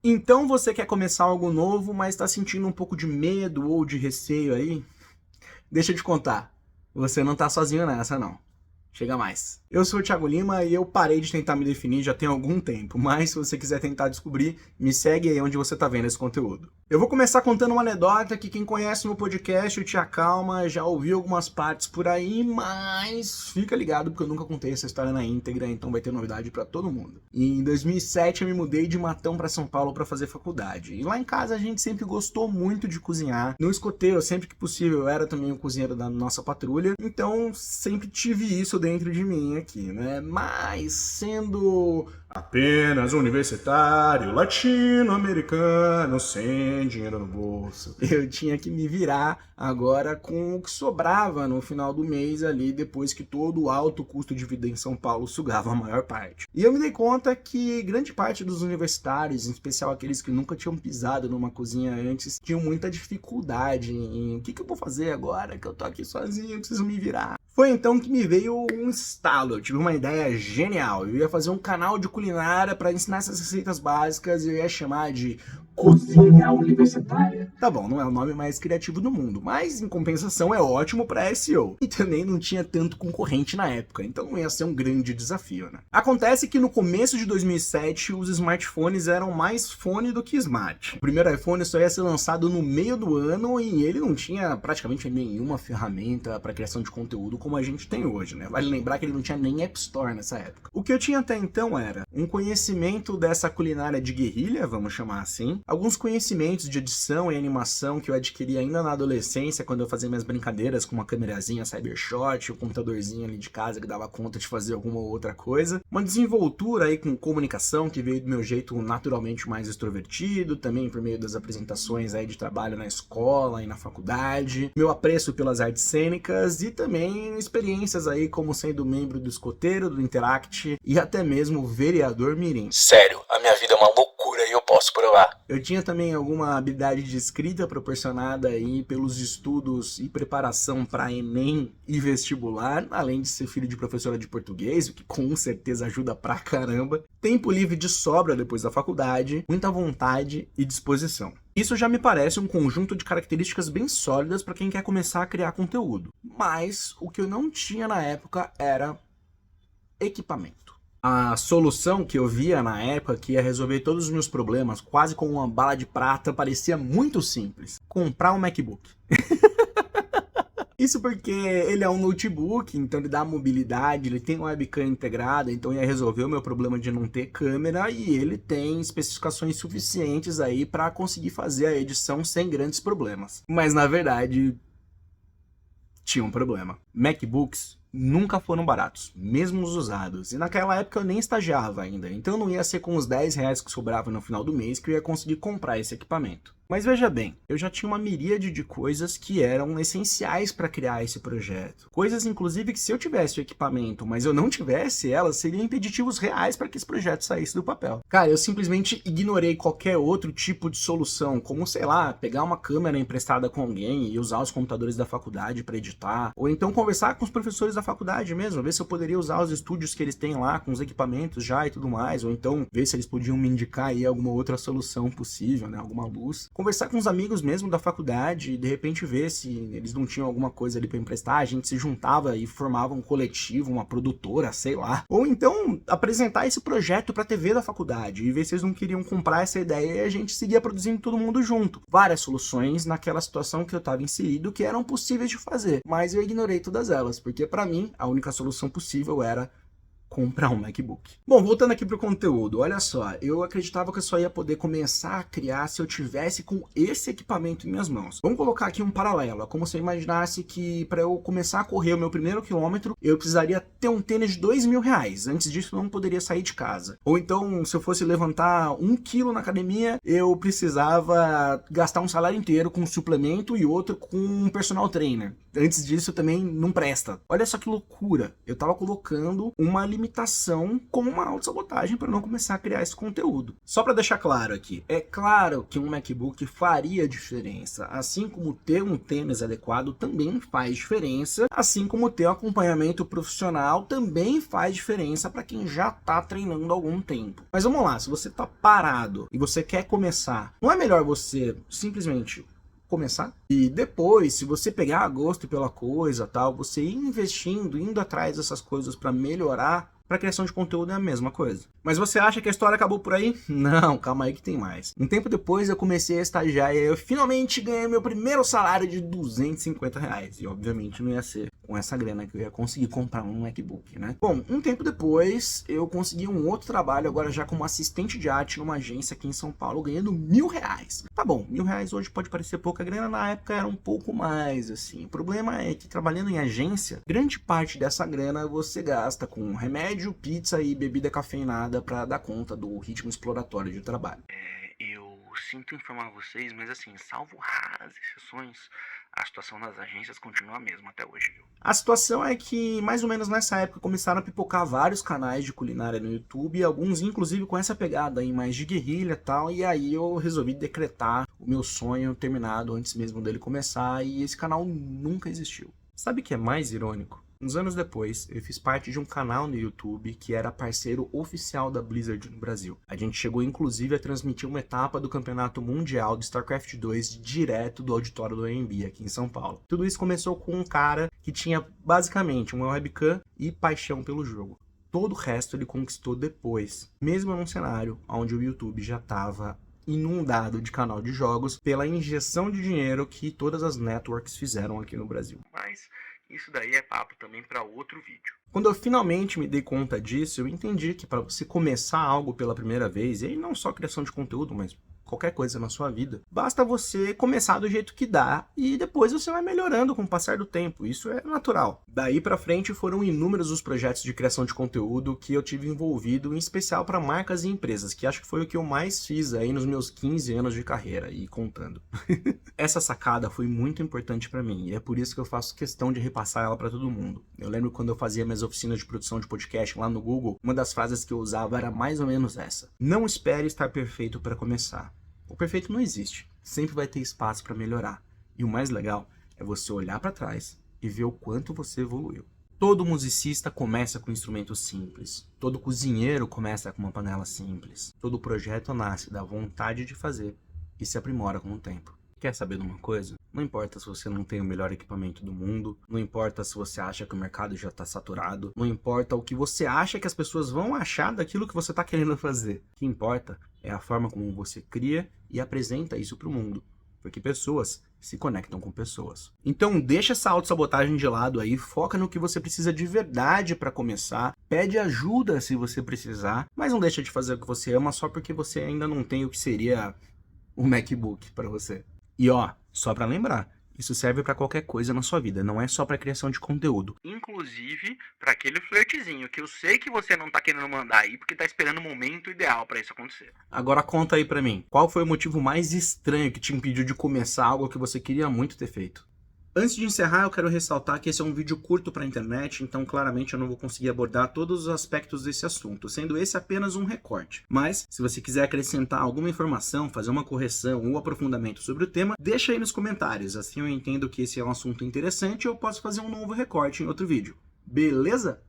Então você quer começar algo novo, mas está sentindo um pouco de medo ou de receio aí? Deixa eu te contar, você não tá sozinho nessa não. Chega mais. Eu sou o Thiago Lima e eu parei de tentar me definir já tem algum tempo, mas se você quiser tentar descobrir, me segue aí onde você tá vendo esse conteúdo. Eu vou começar contando uma anedota que quem conhece no podcast, o Te Acalma, já ouviu algumas partes por aí, mas fica ligado porque eu nunca contei essa história na íntegra, então vai ter novidade pra todo mundo. Em 2007 eu me mudei de Matão pra São Paulo pra fazer faculdade, e lá em casa a gente sempre gostou muito de cozinhar. No escoteiro, sempre que possível, eu era também o cozinheiro da nossa patrulha, então sempre tive isso dentro de mim aqui, né? Mas sendo apenas universitário, latino-americano, sem dinheiro no bolso, eu tinha que me virar agora com o que sobrava no final do mês ali, depois que todo o alto custo de vida em São Paulo sugava a maior parte. E eu me dei conta que grande parte dos universitários, em especial aqueles que nunca tinham pisado numa cozinha antes, tinham muita dificuldade em o que eu vou fazer agora que eu tô aqui sozinho, eu preciso me virar. Foi então que me veio um estalo, eu tive uma ideia genial. Eu ia fazer um canal de culinária para ensinar essas receitas básicas e eu ia chamar de Cozinha Universitária. Tá bom, não é o nome mais criativo do mundo, mas em compensação é ótimo para SEO. E também não tinha tanto concorrente na época, então não ia ser um grande desafio, né? Acontece que no começo de 2007 os smartphones eram mais fone do que smart. O primeiro iPhone só ia ser lançado no meio do ano e ele não tinha praticamente nenhuma ferramenta para criação de conteúdo como a gente tem hoje, né? Vale lembrar que ele não tinha nem App Store nessa época. O que eu tinha até então era um conhecimento dessa culinária de guerrilha, vamos chamar assim, alguns conhecimentos de edição e animação que eu adquiri ainda na adolescência, quando eu fazia minhas brincadeiras com uma câmerazinha Cybershot, o computadorzinho ali de casa que dava conta de fazer alguma outra coisa, uma desenvoltura aí com comunicação que veio do meu jeito naturalmente mais extrovertido, também por meio das apresentações aí de trabalho na escola e na faculdade, meu apreço pelas artes cênicas e também experiências aí como sendo membro do escoteiro, do Interact e até mesmo vereador mirim. Sério, a minha vida é uma loucura e eu posso provar. Eu tinha também alguma habilidade de escrita proporcionada aí pelos estudos e preparação para Enem e vestibular, além de ser filho de professora de português, o que com certeza ajuda pra caramba. Tempo livre de sobra depois da faculdade, muita vontade e disposição. Isso já me parece um conjunto de características bem sólidas para quem quer começar a criar conteúdo. Mas o que eu não tinha na época era equipamento. A solução que eu via na época que ia resolver todos os meus problemas, quase com uma bala de prata, parecia muito simples. Comprar um MacBook. Isso porque ele é um notebook, então ele dá mobilidade, ele tem webcam integrada, então ia resolver o meu problema de não ter câmera e ele tem especificações suficientes aí para conseguir fazer a edição sem grandes problemas. Mas na verdade, tinha um problema. MacBooks nunca foram baratos, mesmo os usados. E naquela época eu nem estagiava ainda, então não ia ser com os 10 reais que sobravam no final do mês que eu ia conseguir comprar esse equipamento. Mas veja bem, eu já tinha uma miríade de coisas que eram essenciais para criar esse projeto. Coisas, inclusive, que se eu tivesse o equipamento, mas eu não tivesse elas, seriam impeditivos reais para que esse projeto saísse do papel. Cara, eu simplesmente ignorei qualquer outro tipo de solução, como, sei lá, pegar uma câmera emprestada com alguém e usar os computadores da faculdade para editar, ou então conversar com os professores da faculdade mesmo, ver se eu poderia usar os estúdios que eles têm lá, com os equipamentos já e tudo mais, ou então ver se eles podiam me indicar aí alguma outra solução possível, né, alguma luz. Conversar com os amigos mesmo da faculdade e de repente ver se eles não tinham alguma coisa ali pra emprestar, a gente se juntava e formava um coletivo, uma produtora, sei lá. Ou então apresentar esse projeto pra TV da faculdade e ver se eles não queriam comprar essa ideia e a gente seguia produzindo todo mundo junto. Várias soluções naquela situação que eu tava inserido que eram possíveis de fazer, mas eu ignorei todas elas, porque pra mim a única solução possível era comprar um MacBook. Bom, voltando aqui pro conteúdo, olha só, eu acreditava que eu só ia poder começar a criar se eu tivesse com esse equipamento em minhas mãos. Vamos colocar aqui um paralelo, é como se eu imaginasse que para eu começar a correr o meu primeiro quilômetro, eu precisaria ter um tênis de R$2.000, antes disso eu não poderia sair de casa. Ou então, se eu fosse levantar 1 quilo na academia, eu precisava gastar um salário inteiro com um suplemento e outro com um personal trainer. Antes disso também não presta. Olha só que loucura, eu tava colocando uma limitação como uma autossabotagem para não começar a criar esse conteúdo. Só para deixar claro aqui, é claro que um MacBook faria diferença, assim como ter um tênis adequado também faz diferença, assim como ter um acompanhamento profissional também faz diferença para quem já está treinando há algum tempo. Mas vamos lá, se você está parado e você quer começar, não é melhor você simplesmente começar? E depois, se você pegar gosto pela coisa, tal, você ir investindo, indo atrás dessas coisas para melhorar, para criação de conteúdo é a mesma coisa. Mas você acha que a história acabou por aí? Não, calma aí que tem mais. Um tempo depois eu comecei a estagiar e eu finalmente ganhei meu primeiro salário de R$250. E obviamente não ia ser com essa grana que eu ia conseguir comprar um MacBook, né? Bom, um tempo depois eu consegui um outro trabalho, agora já como assistente de arte numa agência aqui em São Paulo, ganhando R$1.000. Tá bom, R$1.000 hoje pode parecer pouca grana, na época era um pouco mais, assim. O problema é que trabalhando em agência, grande parte dessa grana você gasta com remédio, pizza e bebida cafeinada para dar conta do ritmo exploratório de trabalho. Eu sinto informar vocês, mas assim, salvo raras exceções, a situação das agências continua a mesma até hoje, viu? A situação é que, mais ou menos nessa época, começaram a pipocar vários canais de culinária no YouTube, alguns inclusive com essa pegada aí mais de guerrilha e tal, e aí eu resolvi decretar o meu sonho terminado antes mesmo dele começar, e esse canal nunca existiu. Sabe o que é mais irônico? Uns anos depois, eu fiz parte de um canal no YouTube que era parceiro oficial da Blizzard no Brasil. A gente chegou inclusive a transmitir uma etapa do Campeonato Mundial de StarCraft 2 direto do auditório do AMB aqui em São Paulo. Tudo isso começou com um cara que tinha basicamente uma webcam e paixão pelo jogo. Todo o resto ele conquistou depois, mesmo num cenário onde o YouTube já estava inundado de canal de jogos pela injeção de dinheiro que todas as networks fizeram aqui no Brasil. Mas isso daí é papo também para outro vídeo. Quando eu finalmente me dei conta disso, eu entendi que para você começar algo pela primeira vez, e aí não só criação de conteúdo, mas qualquer coisa na sua vida, basta você começar do jeito que dá e depois você vai melhorando com o passar do tempo. Isso é natural. Daí pra frente foram inúmeros os projetos de criação de conteúdo que eu tive envolvido, em especial para marcas e empresas, que acho que foi o que eu mais fiz aí nos meus 15 anos de carreira e contando. Essa sacada foi muito importante para mim e é por isso que eu faço questão de repassar ela para todo mundo. Eu lembro quando eu fazia minhas oficinas de produção de podcast lá no Google, uma das frases que eu usava era mais ou menos essa: não espere estar perfeito para começar. O perfeito não existe, sempre vai ter espaço para melhorar. E o mais legal é você olhar para trás e ver o quanto você evoluiu. Todo musicista começa com instrumentos simples, todo cozinheiro começa com uma panela simples, todo projeto nasce da vontade de fazer e se aprimora com o tempo. Quer saber de uma coisa? Não importa se você não tem o melhor equipamento do mundo, não importa se você acha que o mercado já está saturado, não importa o que você acha que as pessoas vão achar daquilo que você está querendo fazer. O que importa é a forma como você cria e apresenta isso para o mundo, porque pessoas se conectam com pessoas. Então deixa essa autossabotagem de lado aí, foca no que você precisa de verdade para começar, pede ajuda se você precisar, mas não deixa de fazer o que você ama só porque você ainda não tem o que seria um MacBook para você. E ó, só para lembrar, isso serve para qualquer coisa na sua vida, não é só para criação de conteúdo. Inclusive para aquele flirtzinho que eu sei que você não tá querendo mandar aí porque tá esperando o momento ideal para isso acontecer. Agora conta aí pra mim, qual foi o motivo mais estranho que te impediu de começar algo que você queria muito ter feito? Antes de encerrar, eu quero ressaltar que esse é um vídeo curto para a internet, então claramente eu não vou conseguir abordar todos os aspectos desse assunto, sendo esse apenas um recorte. Mas, se você quiser acrescentar alguma informação, fazer uma correção ou aprofundamento sobre o tema, deixa aí nos comentários, assim eu entendo que esse é um assunto interessante e eu posso fazer um novo recorte em outro vídeo. Beleza?